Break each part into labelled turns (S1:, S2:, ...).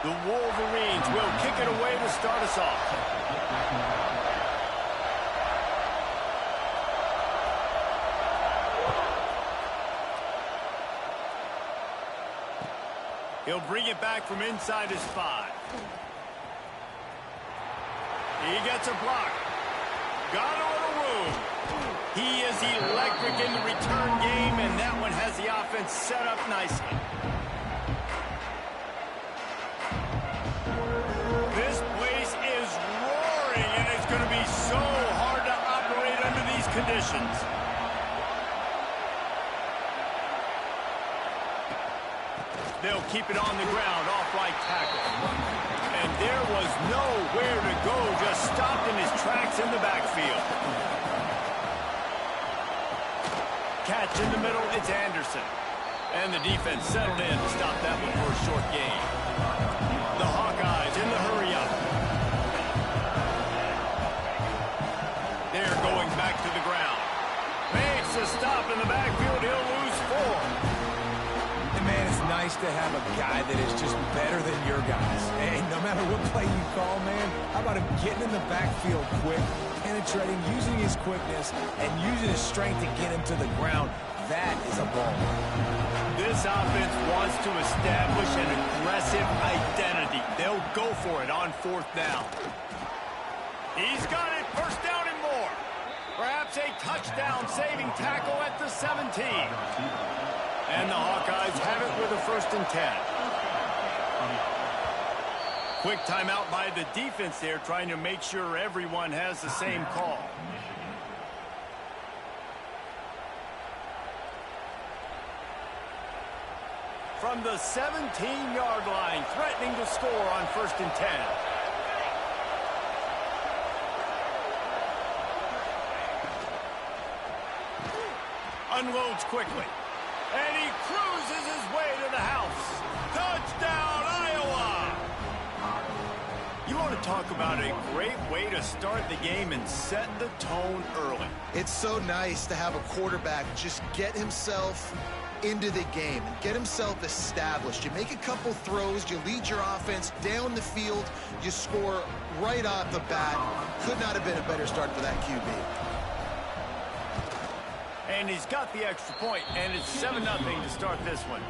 S1: The Wolverines will kick it away to start us off. He'll bring it back from inside his 5. He gets a block. Got a little room. He is electric in the return game, and that one has the offense set up nicely. This place is roaring, and it's going to be so hard to operate under these conditions. They'll keep it on the ground off right tackle. And there was nowhere to go, just stopped in his tracks in the backfield. Catch in the middle, it's Anderson. And the defense settled in to stop that one for a short gain. The Hawkeyes in the hurry-up. They're going back to the ground. Makes a stop in the backfield, he'll lose 4.
S2: Man, it's nice to have a guy that is just better than your guys. And no matter what play you call, man, how about him getting in the backfield quick, penetrating, using his quickness, and using his strength to get him to the ground. That is a ball.
S1: This offense wants to establish an aggressive identity. They'll go for it on 4th down. He's got it, 1st down and more. Perhaps a touchdown-saving tackle at the 17. And the Hawkeyes have it with a 1st and 10. Quick timeout by the defense there, trying to make sure everyone has the same call. From the 17-yard line, threatening to score on 1st and 10. Unloads quickly. And he cruises his way to the house. Touchdown, Iowa! You want to talk about a great way to start the game and set the tone early.
S3: It's so nice to have a quarterback just get himself into the game and get himself established. You make a couple throws, you lead your offense down the field, you score right off the bat. Could not have been a better start for that QB.
S1: And he's got the extra point, and it's 7-0 to start this one.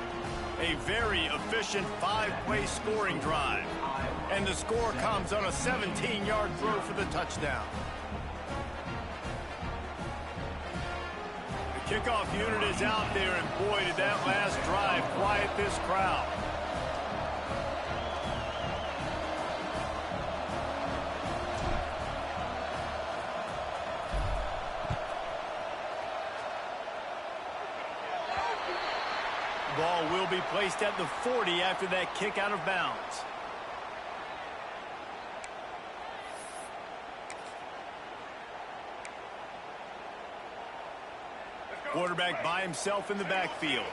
S1: A very efficient 5-play scoring drive. And the score comes on a 17-yard throw for the touchdown. The kickoff unit is out there, and boy, did that last drive quiet this crowd. Ball will be placed at the 40 after that kick out of bounds. Quarterback by himself in the backfield.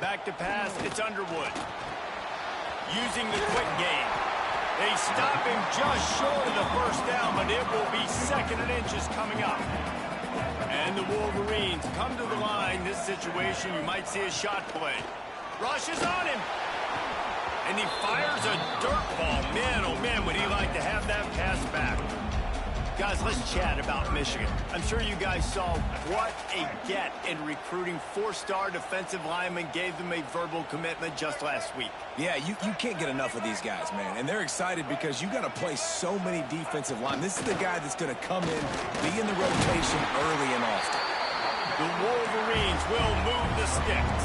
S1: Back to pass, it's Underwood. Using the quick game. They stop him just short of the 1st down, but it will be 2nd and inches coming up. And the Wolverines come to the line. This situation, you might see a shot play. Rushes on him. And he fires a dirt ball. Man, oh man, would he like to have that pass back. Guys, let's chat about Michigan. I'm sure you guys saw what a get in recruiting. 4-star defensive linemen, gave them a verbal commitment just last week.
S2: Yeah, you can't get enough of these guys, man. And they're excited because you got to play so many defensive line. This is the guy that's going to come in, be in the rotation early and often.
S1: The Wolverines will move the sticks.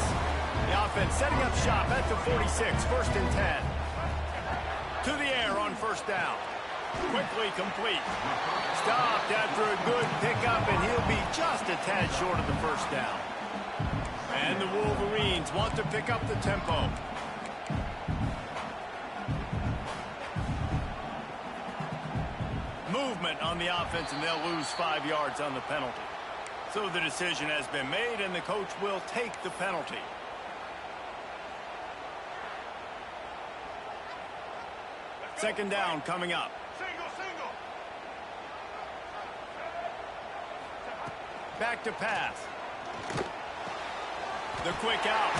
S1: The offense setting up shop at the 46, 1st and 10. To the air on 1st down. Quickly complete. Stopped after a good pickup, and he'll be just a tad short of the 1st down. And the Wolverines want to pick up the tempo. Movement on the offense, and they'll lose 5 yards on the penalty. So the decision has been made, and the coach will take the penalty. Second down coming up. Back to pass. The quick out.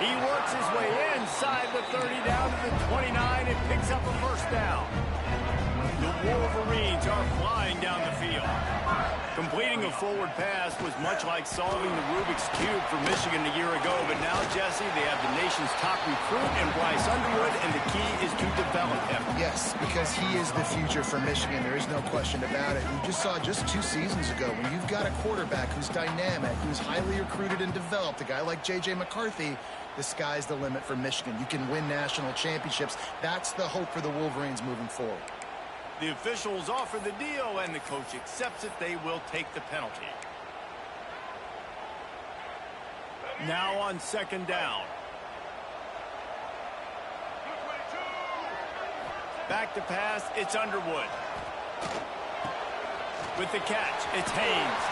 S1: He works his way inside the 30 down to the 29 and picks up a first down. The Wolverines are flying down the field. Completing a forward pass was much like solving the Rubik's Cube for Michigan a year ago, but now, Jesse, they have the nation's top recruit in Bryce Underwood, and the key is to develop him.
S3: Yes, because he is the future for Michigan. There is no question about it. You just saw just 2 seasons ago when you've got a quarterback who's dynamic, who's highly recruited and developed, a guy like J.J. McCarthy, the sky's the limit for Michigan. You can win national championships. That's the hope for the Wolverines moving forward.
S1: The officials offer the deal, and the coach accepts it. They will take the penalty. Now on second down. Back to pass, it's Underwood. With the catch, it's Haynes.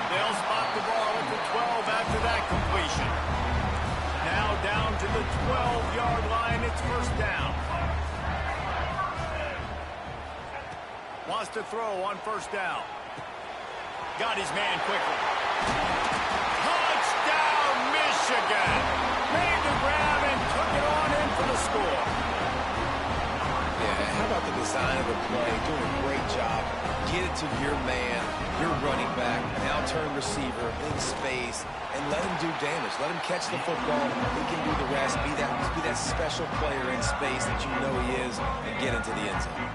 S1: They'll spot the ball at the 12 after that completion. Now down to the 12-yard line, it's first down. Wants to throw on first down. Got his man quickly. Touchdown, Michigan! Made the grab and took it on in for the score.
S2: Yeah, how about the design of the play? Doing a great job. Get it to your man, your running back, now turn receiver in space, and let him do damage. Let him catch the football. He can do the rest. Be that special player in space that you know he is, and get into the end zone.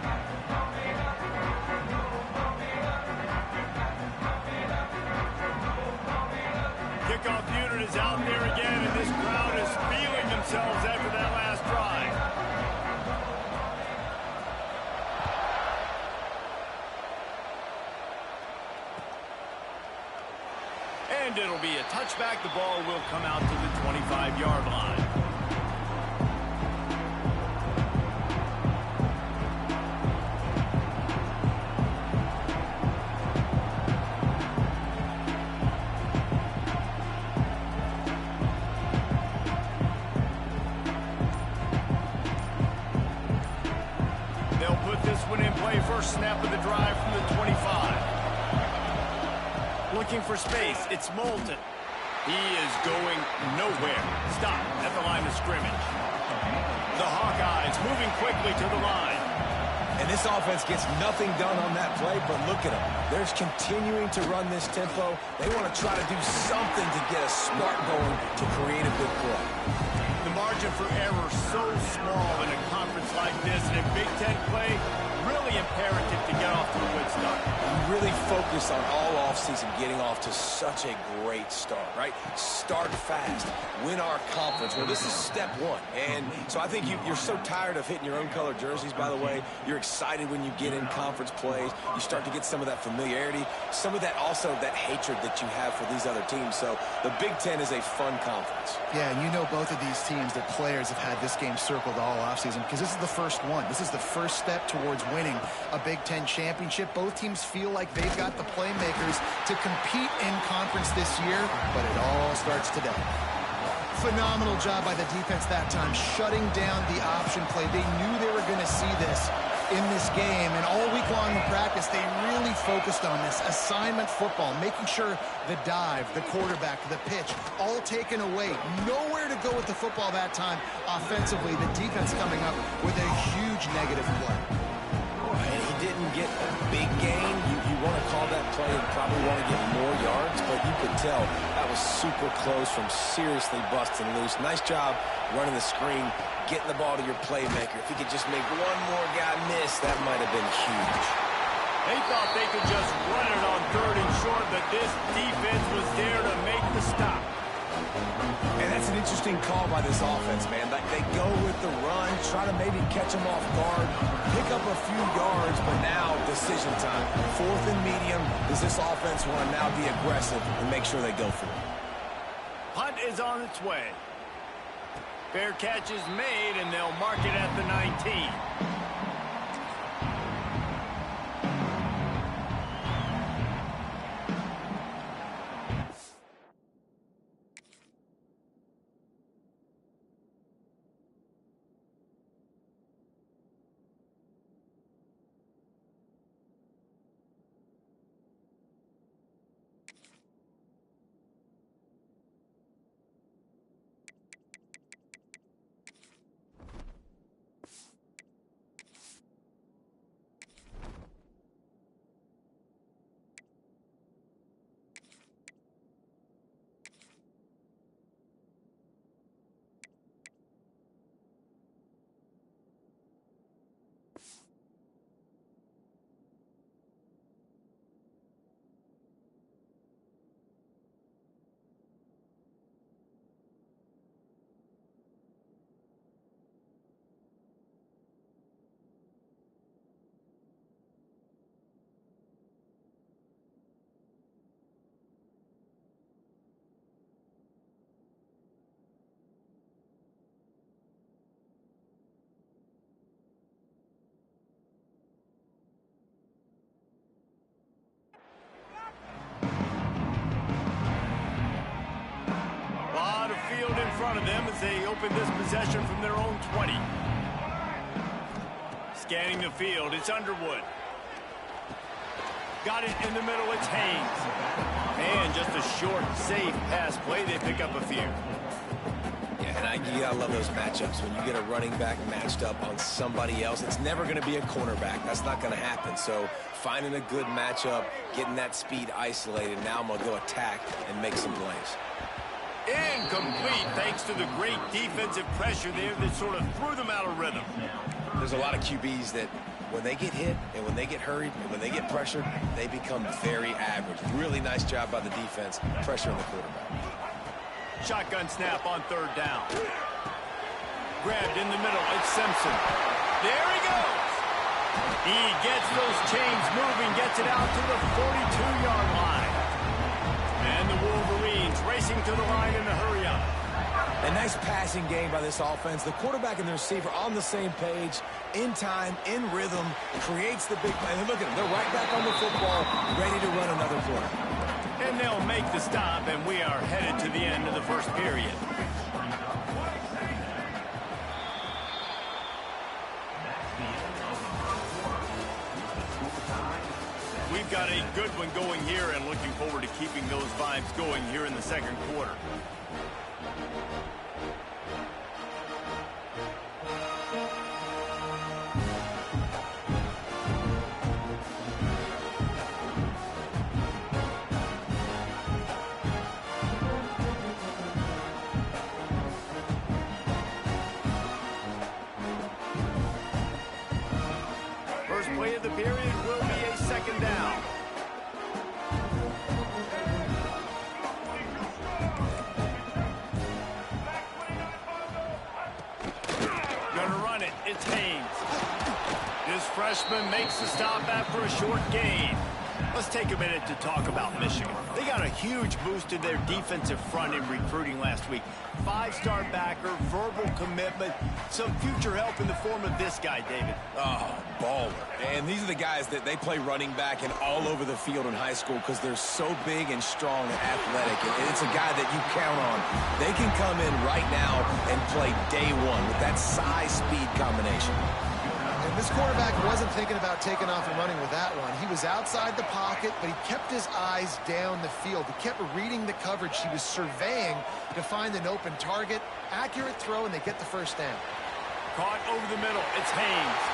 S1: Kickoff unit is out there again, and this crowd is feeling themselves after that last drive. And it'll be a touchback. The ball will come out to the 25-yard line. They'll put this one in play. First snap of the drive from the 25. Looking for space. It's Moulton. He is going nowhere. Stop at the line of scrimmage. The Hawkeyes moving quickly to the line.
S2: And this offense gets nothing done on that play, but look at them. They're continuing to run this tempo. They want to try to do something to get a spark going to create a good play.
S1: The margin for error so small in a conference like this, and in Big Ten play, really imperative to get off to a good start.
S2: We really focus on all offseason getting off to such a great start, right? Start fast, win our conference. Well, this is step one. And so I think you're so tired of hitting your own color jerseys, by the way. You're excited when you get in conference plays. You start to get some of that familiarity, some of that also that hatred that you have for these other teams. So the Big Ten is a fun conference.
S3: Yeah, and you know both of these teams, the players have had this game circled all offseason because this is the first one. This is the first step towards winning a Big Ten championship. Both teams feel like they've got the playmakers to compete in conference this year, but it all starts today. Phenomenal job by the defense that time, shutting down the option play. They knew they were going to see this in this game, and all week long in practice, they really focused on this assignment football, making sure the dive, the quarterback, the pitch, all taken away. Nowhere to go with the football that time offensively. The defense coming up with a huge negative play.
S2: And he didn't get a big gain. You want to call that play and probably want to get more yards, but you could tell that was super close from seriously busting loose. Nice job running the screen, getting the ball to your playmaker. If he could just make one more guy miss, that might have been huge.
S1: They thought they could just run it on third and short, but this defense was there to make the stop.
S2: And that's an interesting call by this offense, man. Like they go with the run, try to maybe catch them off guard, pick up a few yards, but now decision time. Fourth and medium. Does this offense want to now be aggressive and make sure they go for it?
S1: Punt is on its way. Fair catch is made, and they'll mark it at the 19. front of them as they open this possession from their own 20. Scanning the field, it's Underwood. Got it in the middle, it's Haynes. And just a short, safe pass play, they pick up a few.
S2: Yeah, and you gotta love those matchups. When you get a running back matched up on somebody else, it's never gonna be a cornerback. That's not gonna happen. So finding a good matchup, getting that speed isolated, now I'm gonna go attack and make some plays.
S1: Incomplete, thanks to the great defensive pressure there that sort of threw them out of rhythm.
S2: There's a lot of QBs that when they get hit and when they get hurried and when they get pressured, they become very average. Really nice job by the defense, pressuring the quarterback.
S1: Shotgun snap on third down. Grabbed in the middle, it's Simpson. There he goes. He gets those chains moving, gets it out to the 42-yard line. And the Wolverines racing to the line in a hurry-up.
S2: A nice passing game by this offense. The quarterback and the receiver on the same page, in time, in rhythm, creates the big play. And look at them. They're right back on the football, ready to run another play.
S1: And they'll make the stop, and we are headed to the end of the first period. We've got a good one going here and looking forward to keeping those vibes going here in the second quarter. First play of the period will be a second down. Gonna run it. It's Haynes. This freshman makes the stop after a short gain. Let's take a minute to talk about Michigan. They got a huge boost in their defensive front in recruiting last week. Five-star backer, verbal commitment, some future help in the form of this guy, David.
S2: Oh, baller. And these are the guys that they play running back and all over the field in high school because they're so big and strong and athletic. And it's a guy that you count on. They can come in right now and play day one with that size-speed combination.
S3: And this quarterback wasn't thinking about taking off and running with that one. He was outside the pocket, but he kept his eyes down the field. He kept reading the coverage. He was surveying to find an open target. Accurate throw, and they get the first down.
S1: Caught over the middle. It's Haynes.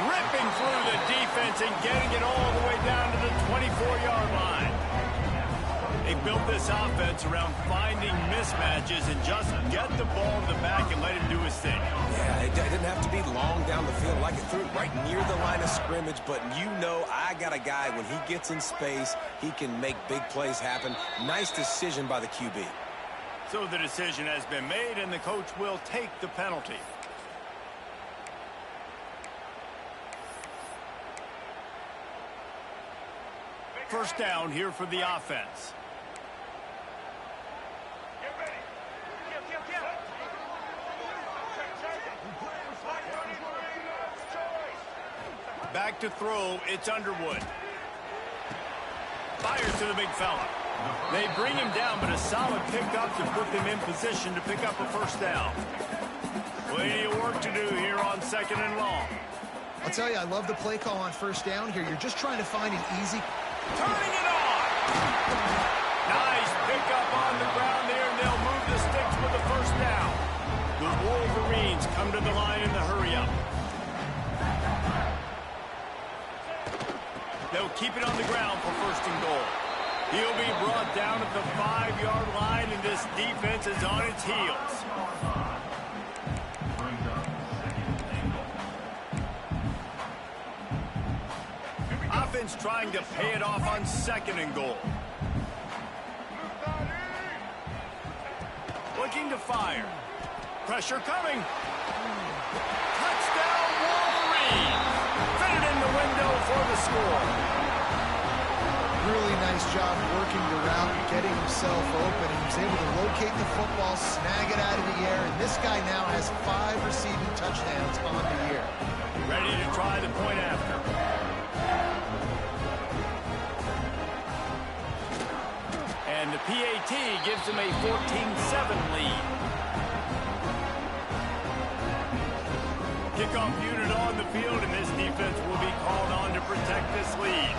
S1: Ripping through the defense and getting it all the way down to the 24-yard line. They built this offense around finding mismatches and just get the ball in the back and let him do his thing.
S2: Yeah, it didn't have to be long down the field. Like it threw it right near the line of scrimmage, but you know I got a guy, when he gets in space, he can make big plays happen. Nice decision by the QB.
S1: So the decision has been made, and the coach will take the penalty. First down here for the offense. Back to throw, it's Underwood. Fires to the big fella. They bring him down, but a solid pickup to put them in position to pick up a first down. Plenty of work to do here on second and long.
S3: I'll tell you, I love the play call on first down here. You're just trying to find an easy...
S1: Turning it on! Nice pickup on the ground there, and they'll move the sticks with the first down. The Wolverines come to the line in the hurry-up. They'll keep it on the ground for first and goal. He'll be brought down at the 5-yard line, and this defense is on its heels. Offense trying to pay it off on second and goal. Looking to fire. Pressure coming. Touchdown Wolverines. Fitted in the window for the score.
S3: Really nice job working the route, getting himself open. He was able to locate the football, snag it out of the air, and this guy now has 5 receiving touchdowns on the year.
S1: Ready to try the point after. And the PAT PAT gives them a 14-7 lead. Kickoff unit on the field, and this defense will be called on to protect this lead.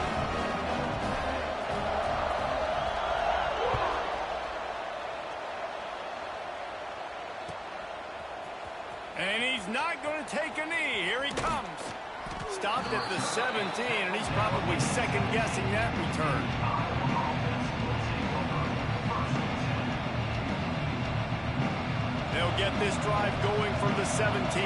S1: And he's not going to take a knee. Here he comes. Stopped at the 17, and he's probably second-guessing that return. They'll get this drive going from the 17.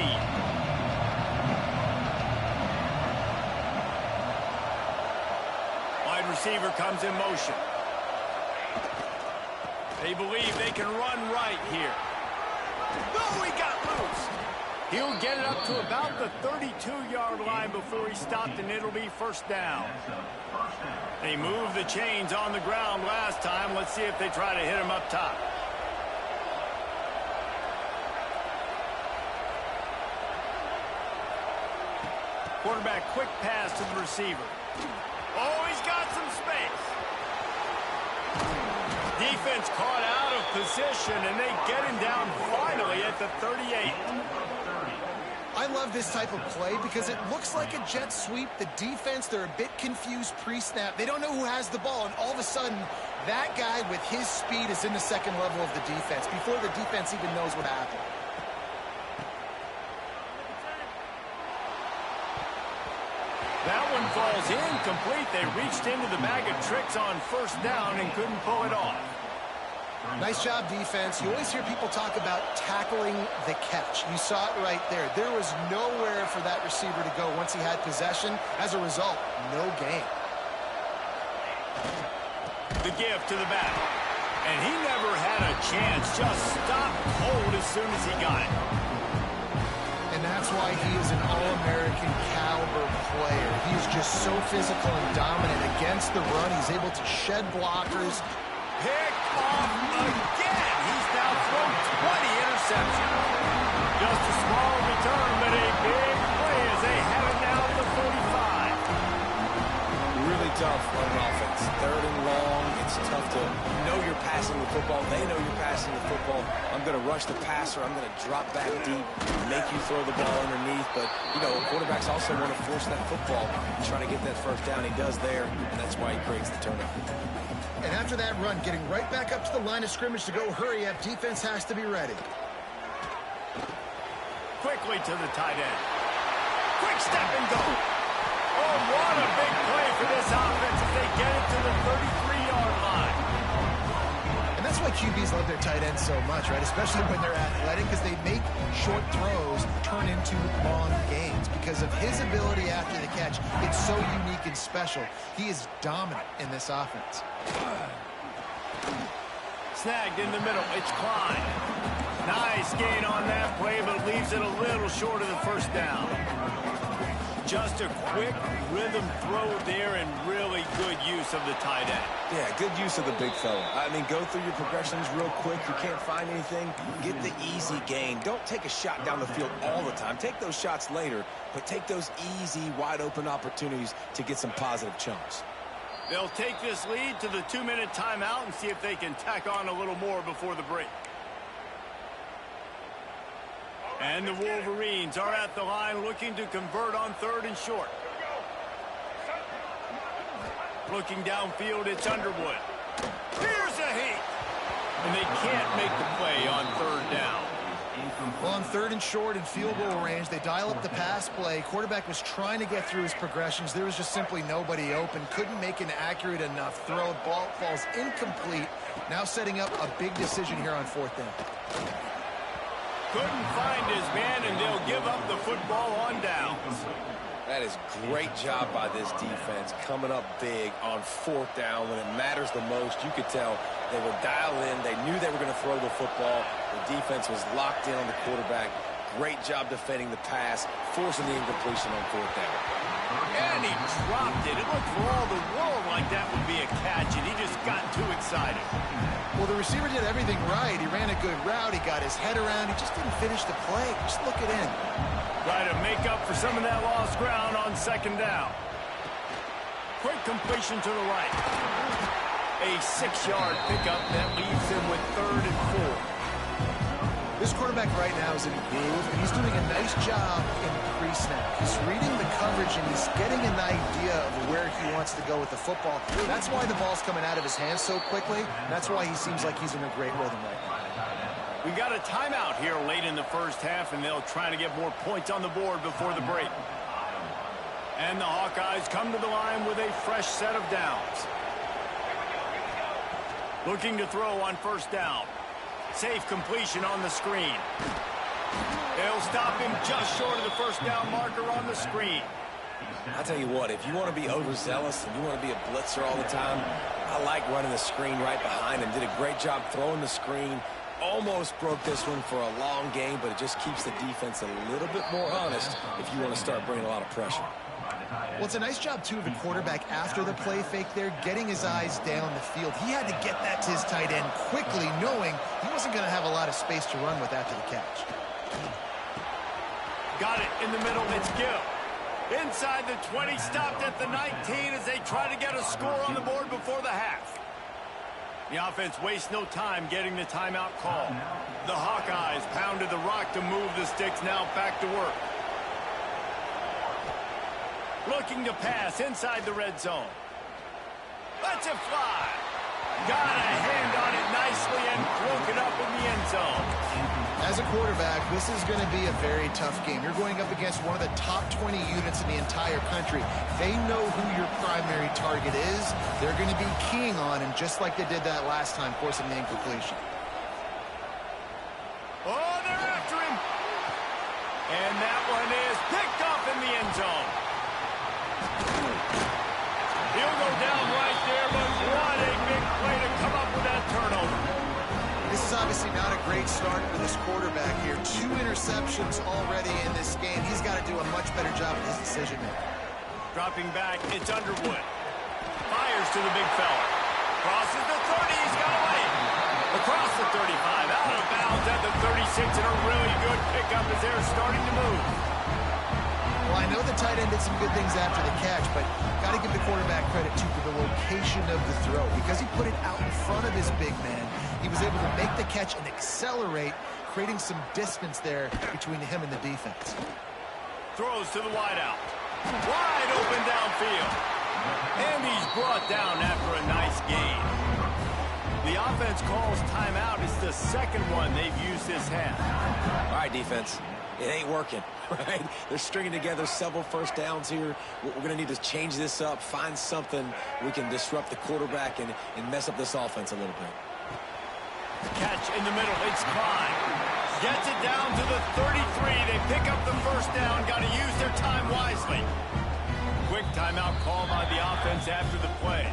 S1: Receiver comes in motion. They believe they can run right here. No, he got loose. He'll get it up to about the 32-yard line before he stopped, and it'll be first down. They moved the chains on the ground last time. Let's see if they try to hit him up top. Quarterback quick pass to the receiver. Oh, he's got some space. Defense caught out of position, and they get him down finally at the 38.
S3: I love this type of play because it looks like a jet sweep. The defense, they're a bit confused pre-snap. They don't know who has the ball, and all of a sudden, that guy with his speed is in the second level of the defense before the defense even knows what happened.
S1: That one falls incomplete. They reached into the bag of tricks on first down and couldn't pull it off.
S3: Nice job, defense. You always hear people talk about tackling the catch. You saw it right there. There was nowhere for that receiver to go once he had possession. As a result, no gain.
S1: The give to the back. And he never had a chance. Just stopped cold as soon as he got it.
S3: And that's why he is an All-American caliber player. He is just so physical and dominant against the run. He's able to shed blockers.
S1: Picked off again. He's now thrown 20 interceptions. Just a small return, but a big play as they have it now at the 45.
S2: Really tough on an offense. Third and long. It's tough to know you're passing the football. They know you're passing the football. I'm going to rush the passer. I'm going to drop back deep, make you throw the ball underneath. But, you know, quarterbacks also want to force that football and try to get that first down. He does there, and that's why he creates the turnover.
S3: And after that run, getting right back up to the line of scrimmage to go hurry up, defense has to be ready.
S1: Quickly to the tight end. Quick step and go. Oh, what a big play for this offense as they get it to the 33-yard line.
S3: And that's why QBs love their tight ends so much, right? Especially when they're athletic, because they make short throws turn into long gains. Because of his ability after the catch, it's so unique and special. He is dominant in this offense.
S1: Snagged in the middle. It's Klein. Nice gain on that play, but leaves it a little short of the first down. Just a quick rhythm throw there and really good use of the tight end.
S2: Yeah, good use of the big fella. I mean, go through your progressions real quick. You can't find anything, get the easy gain. Don't take a shot down the field all the time. Take those shots later, but take those easy, wide-open opportunities to get some positive chunks.
S1: They'll take this lead to the 2-minute timeout and see if they can tack on a little more before the break. And the Wolverines are at the line looking to convert on 3rd and short. Looking downfield, it's Underwood. Here's a heat. And they can't make the play on 3rd down.
S3: Well, on 3rd and short in field goal range, they dial up the pass play. Quarterback was trying to get through his progressions. There was just simply nobody open. Couldn't make an accurate enough throw. Ball falls incomplete. Now setting up a big decision here on 4th down.
S1: Couldn't find his man, and they'll give up the football on downs.
S2: That is great job by this defense, coming up big on 4th down when it matters the most. You could tell they were dialed in. They knew they were going to throw the football. The defense was locked in on the quarterback. Great job defending the pass, forcing the incompletion on 4th down.
S1: And he dropped it. It looked for all the world like that would be a catch, and he just got too excited.
S3: Well, the receiver did everything right. He ran a good route. He got his head around. He just didn't finish the play. Just look it in.
S1: Try to make up for some of that lost ground on 2nd down. Quick completion to the right. A 6-yard pickup that leaves him with 3rd and 4.
S3: This quarterback right now is in a groove, and he's doing a nice job in pre-snap. He's reading the coverage, and he's getting an idea of where he wants to go with the football. That's why the ball's coming out of his hands so quickly, and that's why he seems like he's in a great rhythm right now.
S1: We got a timeout here late in the first half, and they'll try to get more points on the board before the break. And the Hawkeyes come to the line with a fresh set of downs. Looking to throw on 1st down. Safe completion on the screen. They'll stop him just short of the 1st down marker on the screen.
S2: I'll tell you what, if you want to be overzealous and you want to be a blitzer all the time, I like running the screen right behind him. Did a great job throwing the screen. Almost broke this one for a long game, but it just keeps the defense a little bit more honest if you want to start bringing a lot of pressure.
S3: Well, it's a nice job, too, of a quarterback after the play fake there, getting his eyes down the field. He had to get that to his tight end quickly, knowing he wasn't going to have a lot of space to run with after the catch.
S1: Got it in the middle. It's Gill. Inside the 20, stopped at the 19 as they try to get a score on the board before the half. The offense wastes no time getting the timeout call. The Hawkeyes pounded the rock to move the sticks, now back to work. Looking to pass inside the red zone. Lets it fly. Got a hand on it nicely and broke it up in the end zone.
S3: As a quarterback, this is going to be a very tough game. You're going up against one of the top 20 units in the entire country. They know who your primary target is. They're going to be keying on him just like they did that last time, forcing the incompletion.
S1: Oh, they're after him. And that one is picked up in the end zone. He'll go down right there, but what a big play to come up with that turnover.
S3: This is obviously not a great start for this quarterback here. 2 interceptions already in this game. He's got to do a much better job with his decision-making.
S1: Dropping back, it's Underwood. Fires to the big fella. Crosses the 30, he's got away. Across the 35, out of bounds at the 36, and a really good pickup as they're starting to move.
S3: Well, I know the tight end did some good things after the catch, but got to give the quarterback credit, too, for the location of the throw. Because he put it out in front of his big man, he was able to make the catch and accelerate, creating some distance there between him and the defense.
S1: Throws to the wideout. Wide open downfield. And he's brought down after a nice gain. The offense calls timeout. It's the second one they've used this half.
S2: All right, defense. It ain't working, right? They're stringing together several 1st downs here. We're going to need to change this up, find something we can disrupt the quarterback and mess up this offense a little bit.
S1: Catch in the middle. It's Klein. Gets it down to the 33. They pick up the 1st down. Got to use their time wisely. Quick timeout call by the offense after the play.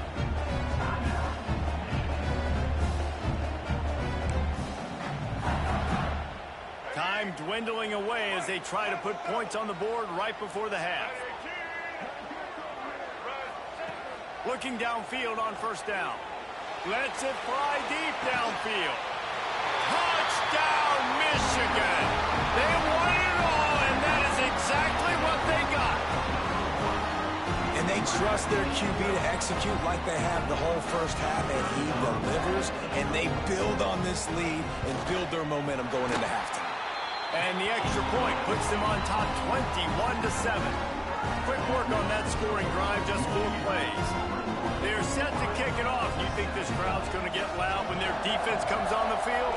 S1: Time dwindling away as they try to put points on the board right before the half. Looking downfield on 1st down. Lets it fly deep downfield. Touchdown, Michigan! They won it all, and that is exactly what they got.
S2: And they trust their QB to execute like they have the whole first half, and he delivers, and they build on this lead and build their momentum going into halftime.
S1: And the extra point puts them on top 21-7. Quick work on that scoring drive, just 4 plays. They're set to kick it off. You think this crowd's going to get loud when their defense comes on the field?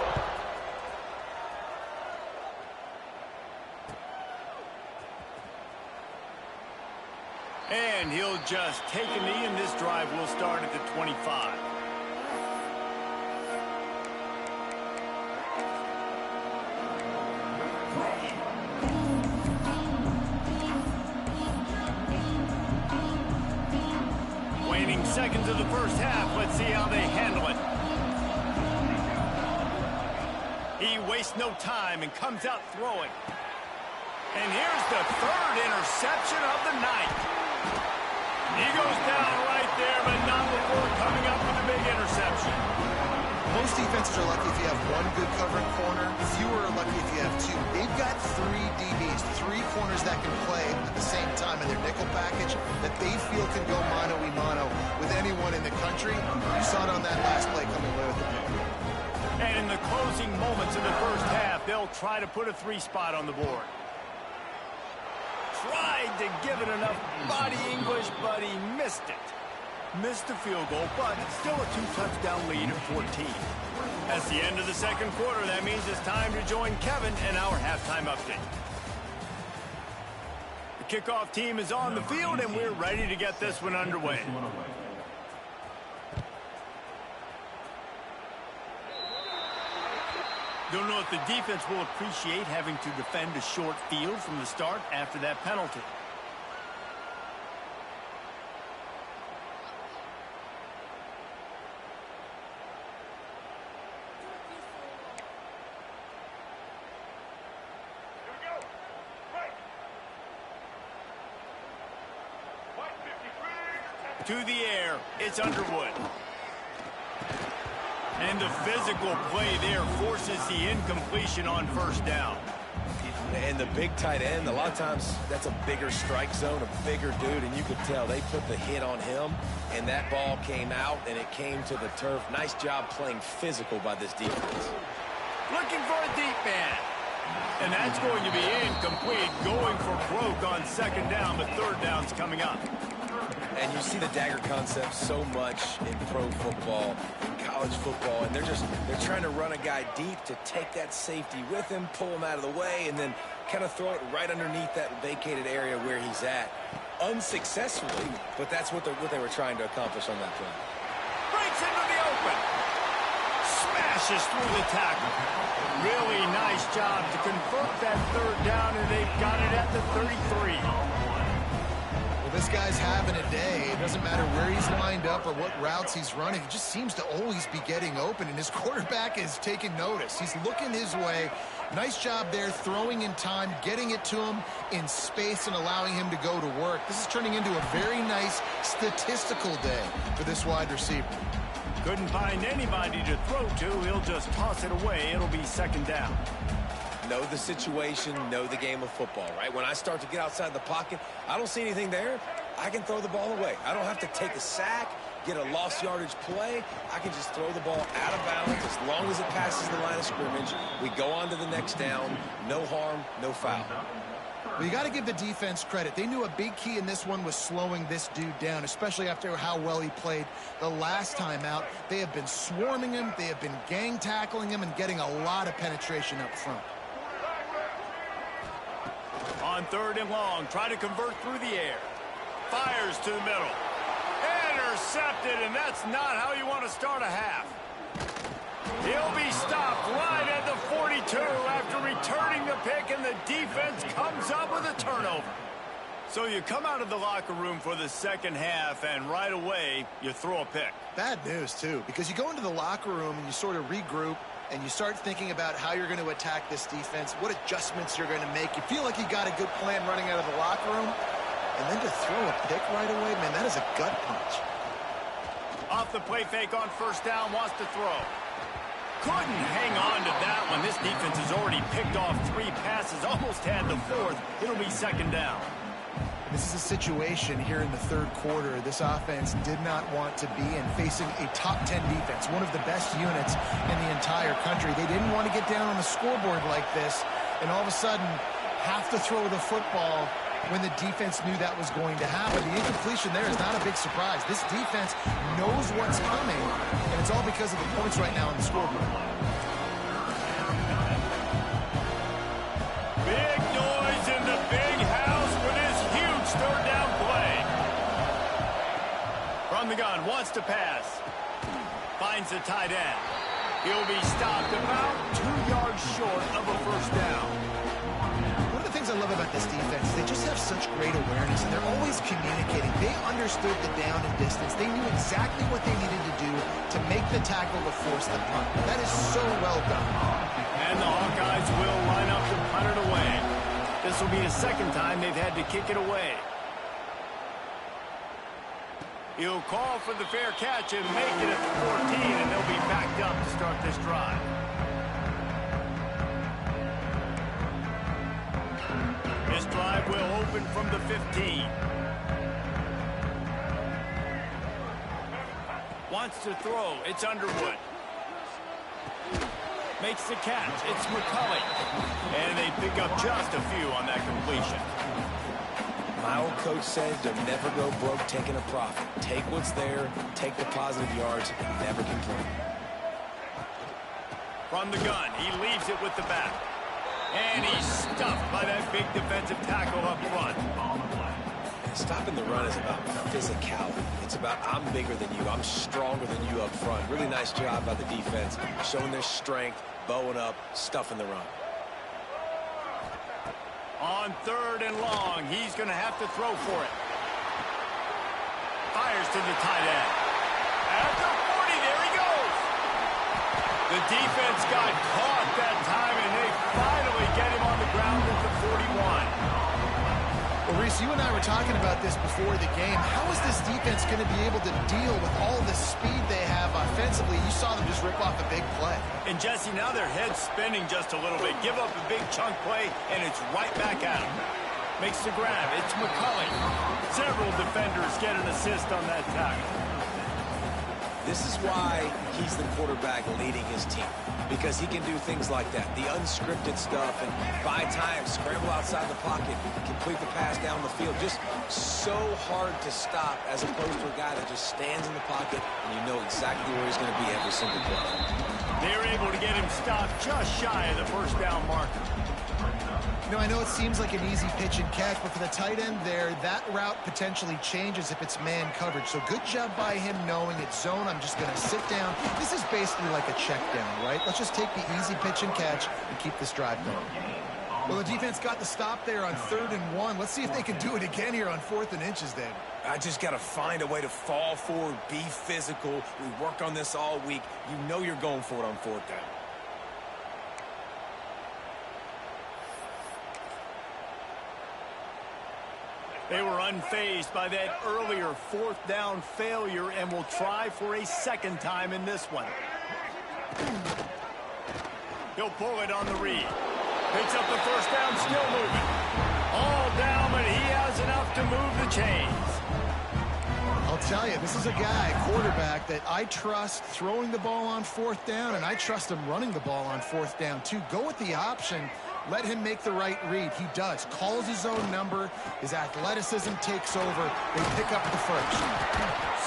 S1: And he'll just take a knee, and this drive will start at the 25. Waning seconds of the first half. Let's see how they handle it. He wastes no time and comes out throwing. And here's the 3rd interception of the night. He goes down right there, but not before coming up with a big interception.
S3: Most defenses are lucky if you have 1 good covering corner. Fewer are lucky if you have 2. They've got 3 DBs, 3 corners players that can play at the same time in their nickel package that they feel can go mano-a-mano with anyone in the country. You saw it on that last play coming away with the pick.
S1: And in the closing moments of the first half, they'll try to put a 3-spot on the board. Tried to give it enough body English, but he missed it. Missed the field goal, but still a 2-touchdown lead at 14. That's the end of the second quarter. That means it's time to join Kevin in our halftime update. The kickoff team is on the field, and we're ready to get this one underway. Don't know if the defense will appreciate having to defend a short field from the start after that penalty. To the air, it's Underwood. And the physical play there forces the incompletion on first down.
S2: And the big tight end, a lot of times that's a bigger strike zone, a bigger dude, and you could tell they put the hit on him, and that ball came out, and it came to the turf. Nice job playing physical by this defense.
S1: Looking for a deep man. And that's going to be incomplete, going for broke on second down, but third down's coming up.
S2: And you see the dagger concept so much in pro football, in college football, and they're trying to run a guy deep to take that safety with him, pull him out of the way, and then kind of throw it right underneath that vacated area where he's at. Unsuccessfully, but that's what they were trying to accomplish on that play.
S1: Breaks into the open. Smashes through the tackle. Really nice job to convert that third down, and they've got it at the 33.
S3: This guy's having a day. It doesn't matter where he's lined up or what routes he's running. He just seems to always be getting open, and his quarterback is taking notice. He's looking his way. Nice job there, throwing in time, getting it to him in space and allowing him to go to work. This is turning into a very nice statistical day for this wide receiver.
S1: Couldn't find anybody to throw to. He'll just toss it away. It'll be second down.
S2: Know the situation, know the game of football, right? When I start to get outside the pocket, I don't see anything there, I can throw the ball away. I don't have to take a sack, get a lost yardage play. I can just throw the ball out of bounds as long as it passes the line of scrimmage. We go on to the next down. No harm, no foul.
S3: Well, you got to give the defense credit. They knew a big key in this one was slowing this dude down, especially after how well he played the last time out. They have been swarming him. They have been gang tackling him and getting a lot of penetration up front.
S1: On third and long, try to convert through the air. Fires to the middle. Intercepted, and that's not how you want to start a half. He'll be stopped right at the 42 after returning the pick, and the defense comes up with a turnover. So you come out of the locker room for the second half, and right away, you throw a pick.
S3: Bad news, too, because you go into the locker room and you sort of regroup, and you start thinking about how you're going to attack this defense, what adjustments you're going to make. You feel like you got a good plan running out of the locker room, and then to throw a pick right away, man, that is a gut punch.
S1: Off the play fake on first down, wants to throw. Couldn't hang on to that one. This defense has already picked off 3 passes, almost had the 4th. It'll be second down.
S3: This is a situation here in the third quarter this offense did not want to be in, facing a top 10 defense, one of the best units in the entire country. They didn't want to get down on the scoreboard like this, and all of a sudden have to throw the football when the defense knew that was going to happen. The incompletion there is not a big surprise. This defense knows what's coming, and it's all because of the points right now on the scoreboard.
S1: Big noise in the big house for this huge third down play. From the gun, wants to pass. Finds the tight end. He'll be stopped about 2 yards short of a first down.
S3: One of the things I love about this defense, they just have such great awareness, and they're always communicating. They understood the down and distance. They knew exactly what they needed to do to make the tackle to force the punt. That is so well done.
S1: And the Hawkeyes will line up to punt it away. This will be the second time they've had to kick it away. He'll call for the fair catch and make it at the 14, and they'll be backed up to start this drive. This drive will open from the 15. Wants to throw. It's Underwood. Makes the catch. It's McCulley. And they pick up just a few on that completion.
S2: My old coach said you'll never go broke taking a profit. Take what's there, take the positive yards, and never complain.
S1: From the gun, he leaves it with the back. And he's stuffed by that big defensive tackle up front.
S2: Stopping the run is about physicality. It's about I'm bigger than you, I'm stronger than you up front. Really nice job by the defense, showing their strength, bowing up, stuffing the run.
S1: On 3rd and long, he's going to have to throw for it. Fires to the tight end. At the 40, there he goes. The defense got caught that time, and they finally get him on the ground at the 41.
S3: Well, Reese, you and I were talking about this before the game. How is this defense going to be able to deal with all the speed they have offensively? You saw them just rip off a big play.
S1: And, Jesse, now their head's spinning just a little bit. Give up a big chunk play, and it's right back at him. Makes the grab. It's McCulley. Several defenders get an assist on that tackle.
S2: This is why he's the quarterback leading his team, because he can do things like that, the unscripted stuff, and buy time, scramble outside the pocket, complete the pass down the field. Just so hard to stop as opposed to a guy that just stands in the pocket and you know exactly where he's going to be every single play.
S1: They're able to get him stopped just shy of the first down marker.
S3: You know, I know it seems like an easy pitch and catch, but for the tight end there, that route potentially changes if it's man coverage. So good job by him knowing it's zone. I'm just going to sit down. This is basically like a check down, right? Let's just take the easy pitch and catch and keep this drive going. Well, the defense got the stop there on 3rd and 1. Let's see if they can do it again here on 4th and inches, David.
S2: I just got to find a way to fall forward, be physical. We work on this all week. You know you're going for it on 4th down.
S1: They were unfazed by that earlier 4th down failure and will try for a second time in this one. He'll pull it on the read. Picks up the first down, still moving. All down, but he has enough to move the chains.
S3: I'll tell you, this is a guy, quarterback, that I trust throwing the ball on 4th down, and I trust him running the ball on 4th down, too. Go with the option. Let him make the right read. He does. Calls his own number. His athleticism takes over. They pick up the first.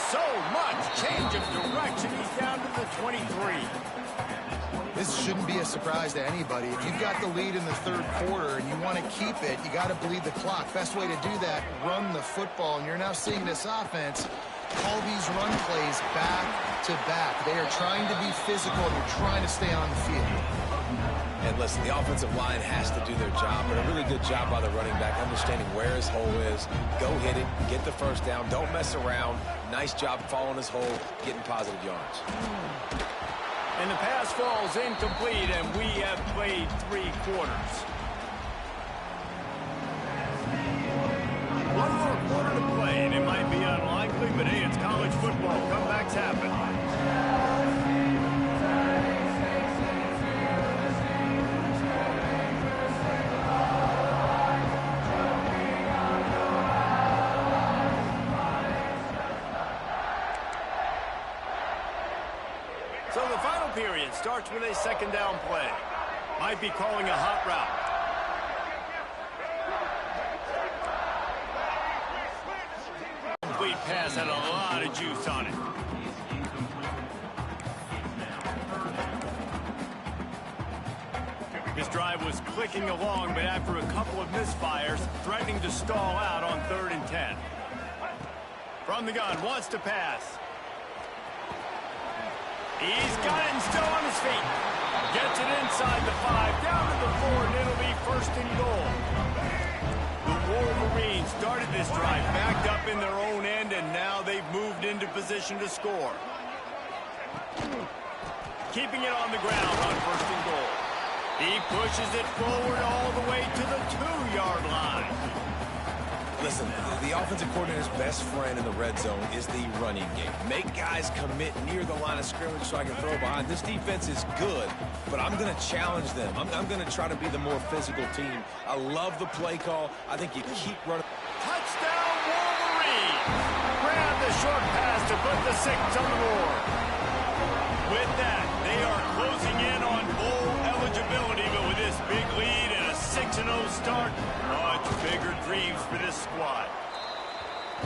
S1: So much change of direction. He's down to the 23.
S3: This shouldn't be a surprise to anybody. If you've got the lead in the 3rd quarter and you want to keep it, you got to bleed the clock. Best way to do that, run the football. And you're now seeing this offense call these run plays back to back. They are trying to be physical and they're trying to stay on the field.
S2: And listen, the offensive line has to do their job, but a really good job by the running back, understanding where his hole is. Go hit it, get the first down, don't mess around. Nice job following his hole, getting positive yards.
S1: And the pass falls incomplete, and we have played 3 quarters. One more quarter to play, and it might be unlikely, but hey, it's college football. Comebacks happen. So the final period starts with a second down play. Might be calling a hot route. Complete pass had a lot of juice on it. This drive was clicking along, but after a couple of misfires, threatening to stall out on 3rd and 10. From the gun, wants to pass. He's got it and still on his feet. Gets it inside the 5, down to the 4, and it'll be 1st and goal. The Wolverines started this drive backed up in their own end, and now they've moved into position to score. Keeping it on the ground on 1st and goal. He pushes it forward all the way to the 2-yard line.
S2: Listen, the offensive coordinator's best friend in the red zone is the running game. Make guys commit near the line of scrimmage so I can throw behind. This defense is good, but I'm going to challenge them. I'm going to try to be the more physical team. I love the play call. I think you keep running.
S1: Touchdown, Wolverine! Grab the short pass to put the 6 on the board. With that, they are closing in on bowl eligibility, but with this big lead and a 6-0 start, much bigger dreams for this squad.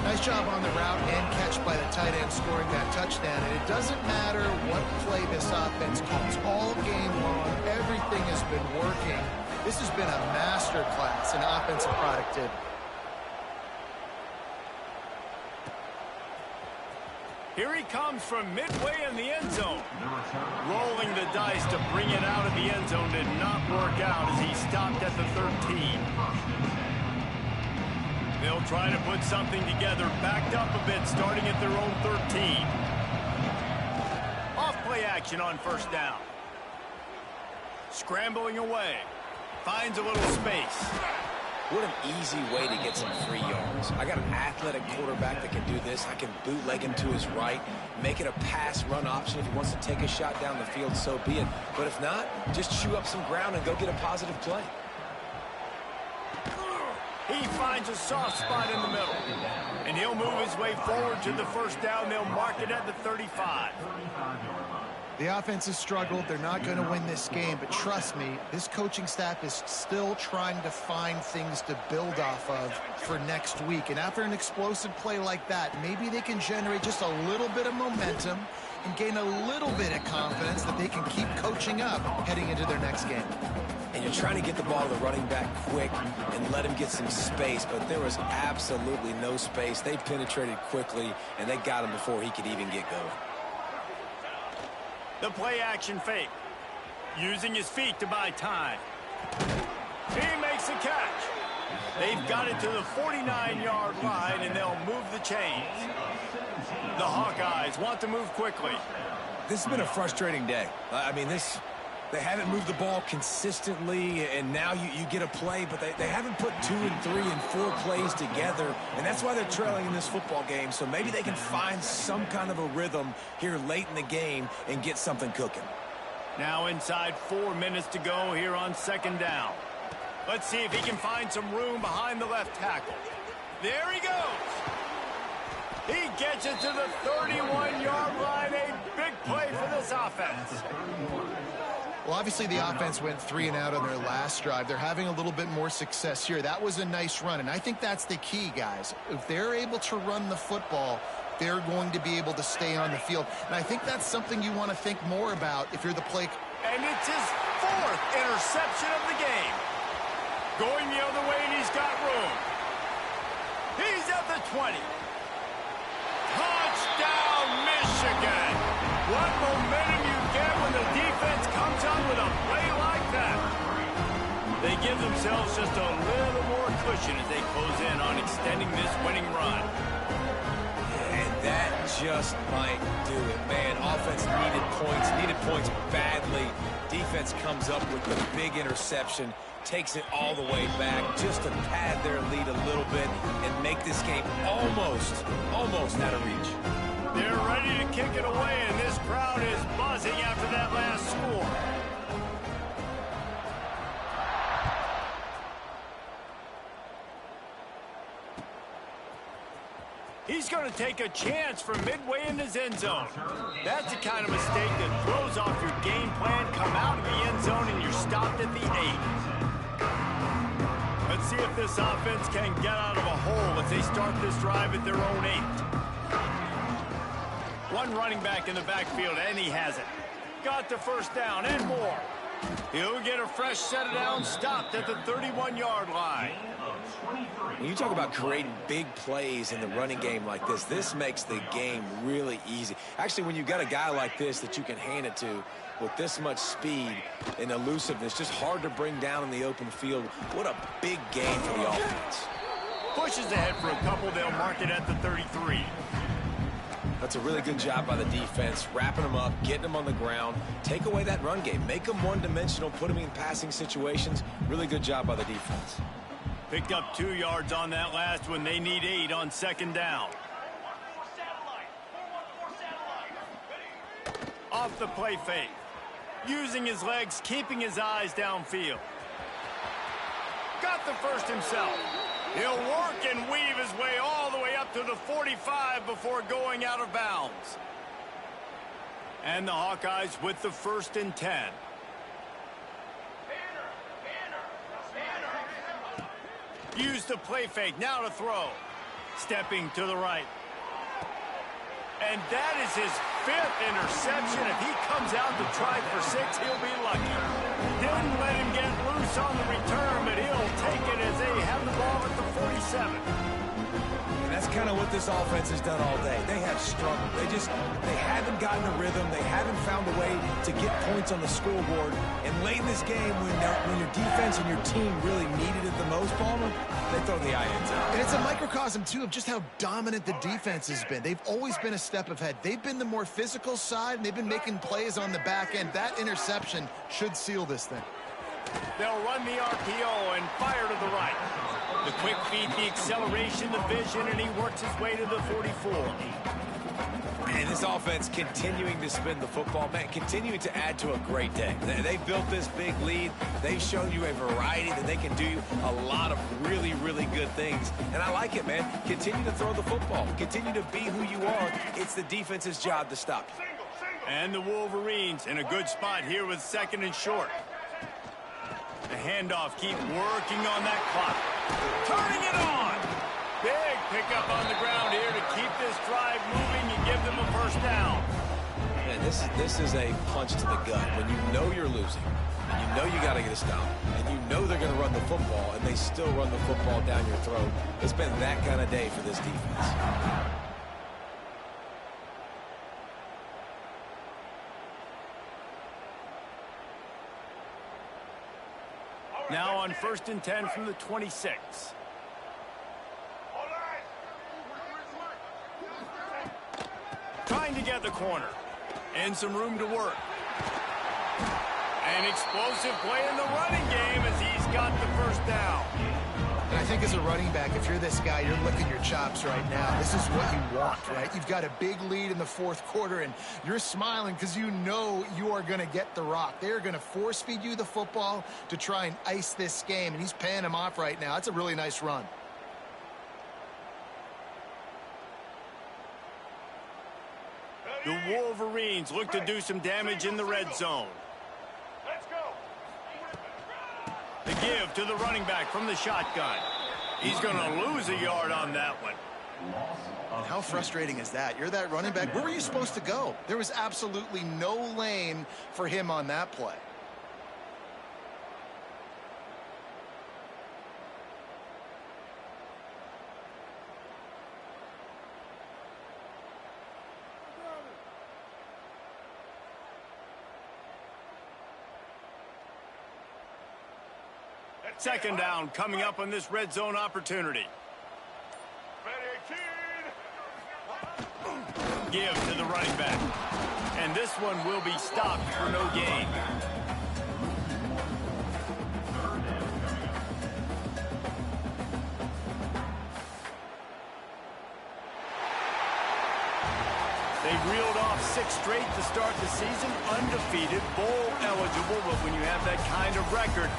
S3: Nice job on the route and catch by the tight end scoring that touchdown. And it doesn't matter what play this offense calls. All game long, everything has been working. This has been a master class in offensive productivity.
S1: Here he comes from midway in the end zone. Rolling the dice to bring it out of the end zone did not work out as he stopped at the 13. They'll try to put something together, backed up a bit, starting at their own 13. Off play action on first down. Scrambling away. Finds a little space.
S2: What an easy way to get some free yards. I got an athletic quarterback that can do this. I can bootleg him to his right, make it a pass-run option. If he wants to take a shot down the field, so be it. But if not, just chew up some ground and go get a positive play.
S1: He finds a soft spot in the middle. And he'll move his way forward to the first down. They'll mark it at the 35.
S3: The offense has struggled. They're not going to win this game, but trust me, this coaching staff is still trying to find things to build off of for next week. And after an explosive play like that, maybe they can generate just a little bit of momentum and gain a little bit of confidence that they can keep coaching up heading into their next game.
S2: And you're trying to get the ball to the running back quick and let him get some space, but there was absolutely no space. They penetrated quickly, and they got him before he could even get going.
S1: The play action fake. Using his feet to buy time. He makes a catch. They've got it to the 49-yard line, and they'll move the chains. The Hawkeyes want to move quickly.
S2: This has been a frustrating day. I mean, they haven't moved the ball consistently, and now you get a play, but they haven't put 2 and 3 and 4 plays together, and that's why they're trailing in this football game. So maybe they can find some kind of a rhythm here late in the game and get something cooking.
S1: Now inside 4 minutes to go here on second down. Let's see if he can find some room behind the left tackle. There he goes. He gets it to the 31-yard line. A big play for this offense.
S3: Well, obviously the offense went 3 and out on their last drive. They're having a little bit more success here. That was a nice run, and I think that's the key, guys. If they're able to run the football, they're going to be able to stay on the field. And I think that's something you want to think more about if you're the play.
S1: And it's his 4th interception of the game. Going the other way, and he's got room. He's at the 20. Touchdown, Michigan. What momentum you get when the defense comes out with a play like that. They give themselves just a little more cushion as they close in on extending this winning run.
S2: And that just might do it, man. Offense needed points badly. Defense comes up with the big interception, takes it all the way back just to pad their lead a little bit and make this game almost out of reach.
S1: They're ready to kick it away, and this crowd is buzzing after that last score. He's going to take a chance from midway in his end zone. That's the kind of mistake that throws off your game plan. Come out of the end zone, and you're stopped at the 8. Let's see if this offense can get out of a hole as they start this drive at their own 8. One running back in the backfield, and he has it. Got the first down and more. He'll get a fresh set of downs, stopped at the 31-yard line.
S2: When you talk about creating big plays in the running game like this makes the game really easy. Actually, when you've got a guy like this that you can hand it to with this much speed and elusiveness, just hard to bring down in the open field. What a big game for the offense.
S1: Pushes ahead for a couple. They'll mark it at the 33.
S2: That's a really good job by the defense, wrapping them up, getting them on the ground, take away that run game, make them one-dimensional, put them in passing situations. Really good job by the defense.
S1: Picked up 2 yards on that last one. They need 8 on second down. Off the play fake. Using his legs, keeping his eyes downfield. Got the first himself. He'll work and weave his way all the way up to the 45 before going out of bounds. And the Hawkeyes with the 1st and 10. Use the play fake, now to throw. Stepping to the right. And that is his 5th interception. If he comes out to try for 6, he'll be lucky. Didn't let him get loose on the return, but he'll take it as they have the ball at the 47.
S2: And that's kind of what this offense has done all day. They have struggled. They haven't gotten a rhythm. They haven't found a way to get points on the scoreboard. And late in this game, when your defense and your team really needed it the most, Palmer, they throw the eye-ins out.
S3: And it's a microcosm, too, of just how dominant the defense has been. They've always been a step ahead. They've been the more physical side, and they've been making plays on the back end. That interception should seal this thing.
S1: They'll run the RPO and fire to the right. The quick feed, the acceleration, the vision, and he works his way to the 44.
S2: And this offense continuing to spin the football, man, continuing to add to a great day. They built this big lead. They've shown you a variety that they can do a lot of really, really good things. And I like it, man. Continue to throw the football. Continue to be who you are. It's the defense's job to stop you.
S1: And the Wolverines in a good spot here with 2nd and short. The handoff, keep working on that clock. Turning it on. Big pickup on the ground here to keep this drive moving and give them a 1st down.
S2: Man, this is a punch to the gut. When you know you're losing, and you know you got to get a stop, and you know they're going to run the football, and they still run the football down your throat. It's been that kind of day for this defense.
S1: Now on 1st and 10 from the 26. Trying to get the corner. And some room to work. An explosive play in the running game as he's got the 1st down.
S3: And I think as a running back, if you're this guy, you're licking your chops right now. This is what you want, right? You've got a big lead in the 4th quarter, and you're smiling because you know you are going to get the rock. They're going to force feed you the football to try and ice this game, and he's paying him off right now. That's a really nice run.
S1: The Wolverines look to do some damage in the red zone.
S4: Let's go.
S1: The give to the running back from the shotgun. He's going to lose a yard on that one.
S3: And how frustrating is that? You're that running back. Where were you supposed to go? There was absolutely no lane for him on that play.
S1: Second down coming up on this red zone opportunity. Give to the running back. And this one will be stopped for no gain. They reeled off 6 straight to start the season, undefeated, bowl eligible, but when you have that kind of record,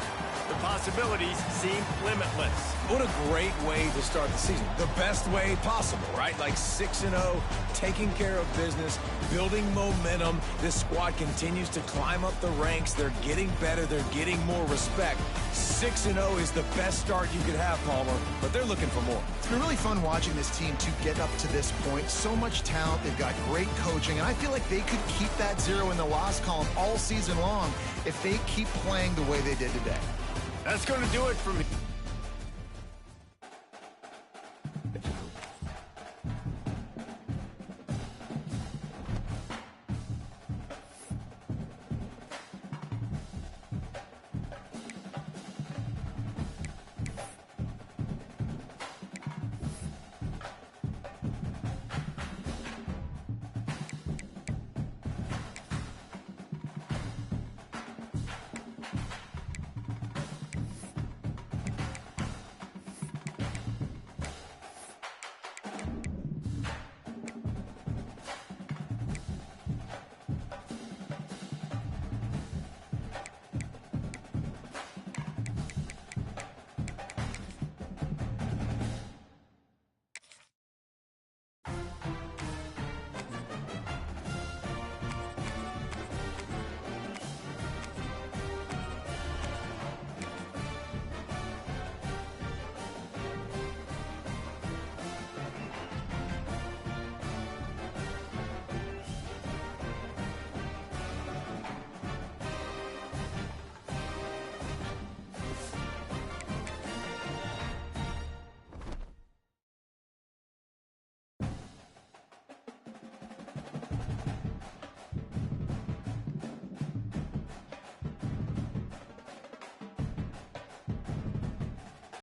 S1: the possibilities seem limitless.
S2: What a great way to start the season. The best way possible, right? Like 6-0, taking care of business, building momentum. This squad continues to climb up the ranks. They're getting better. They're getting more respect. 6-0 is the best start you could have, Palmer, but they're looking for more.
S3: It's been really fun watching this team to get up to this point. So much talent. They've got great coaching, and I feel like they could keep that 0 in the loss column all season long if they keep playing the way they did today.
S1: That's going to do it for me.